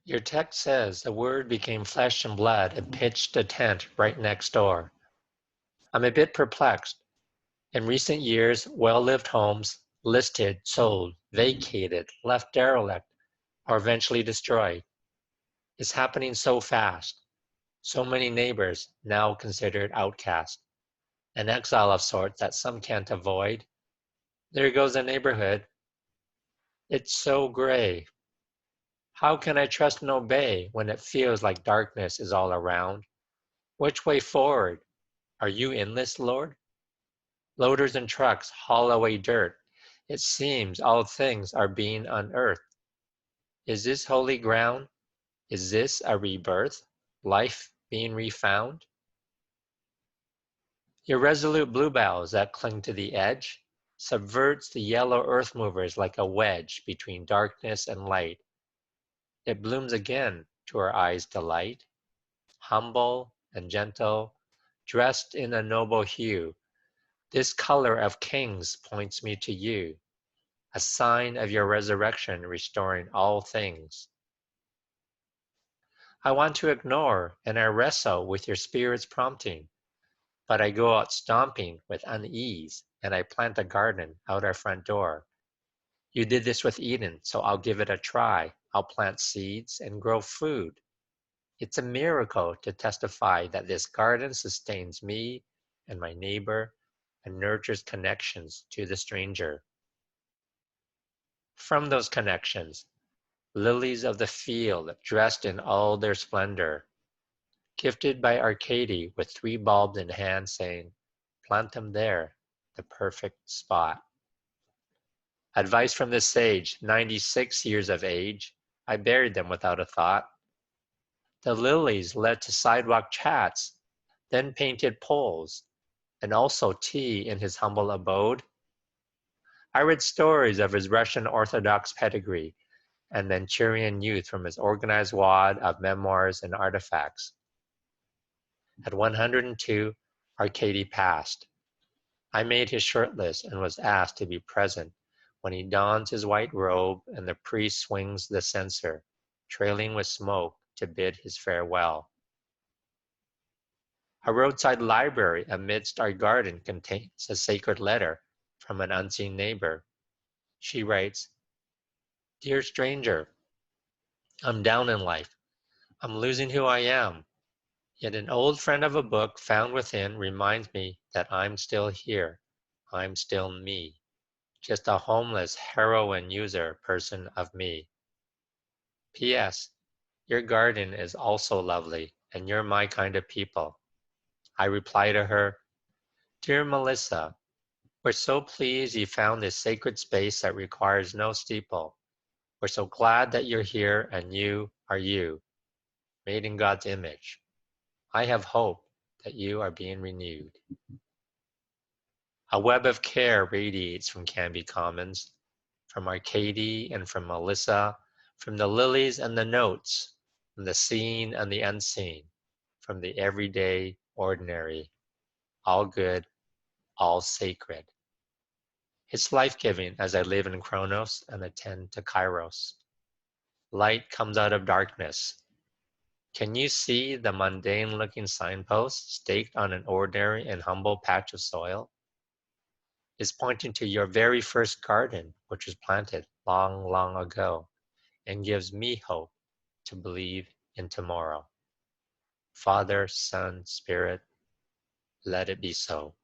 Your text says the Word became flesh and blood and pitched a tent right next door. I'm a bit perplexed. In recent years, well-lived homes, listed, sold, vacated, left derelict, or eventually destroyed. It's happening so fast. So many neighbors now considered outcast. An exile of sorts that some can't avoid. There goes the neighborhood. It's so gray. How can I trust and obey when it feels like darkness is all around? Which way forward? Are you in this, Lord? Loaders and trucks haul away dirt. It seems all things are being unearthed. Is this holy ground? Is this a rebirth? Life being refound? Your resolute bluebells that cling to the edge subverts the yellow earth movers like a wedge between darkness and light. It blooms again to our eyes' delight, humble and gentle, dressed in a noble hue. This color of kings points me to you, a sign of your resurrection restoring all things. I want to ignore and I wrestle with your spirit's prompting, but I go out stomping with unease and I plant a garden out our front door. You did this with Eden, so I'll give it a try. I'll plant seeds and grow food. It's a miracle to testify that this garden sustains me and my neighbor and nurtures connections to the stranger. From those connections, lilies of the field dressed in all their splendor, gifted by Arcady with 3 bulbs in hand saying, plant them there, the perfect spot. Advice from the sage, 96 years of age, I buried them without a thought. The lilies led to sidewalk chats, then painted poles, and also tea in his humble abode. I read stories of his Russian Orthodox pedigree and Manchurian youth from his organized wad of memoirs and artifacts. At 102, Arcady passed. I made his short list and was asked to be present when he dons his white robe and the priest swings the censer, trailing with smoke to bid his farewell. A roadside library amidst our garden contains a sacred letter from an unseen neighbor. She writes, Dear stranger, I'm down in life. I'm losing who I am. Yet an old friend of a book found within reminds me that I'm still here. I'm still me. Just a homeless heroin user person of me. P.S. Your garden is also lovely, and you're my kind of people. I reply to her, Dear Melissa, we're so pleased you found this sacred space that requires no steeple. We're so glad that you're here and you are you, made in God's image. I have hope that you are being renewed. A web of care radiates from Cambie Commons, from Arcady and from Melissa, from the lilies and the notes, from the seen and the unseen, from the everyday ordinary, all good, all sacred. It's life-giving as I live in Chronos and attend to Kairos. Light comes out of darkness. Can you see the mundane-looking signpost staked on an ordinary and humble patch of soil? It's pointing to your very first garden, which was planted long, long ago, and gives me hope to believe in tomorrow. Father, Son, Spirit, let it be so.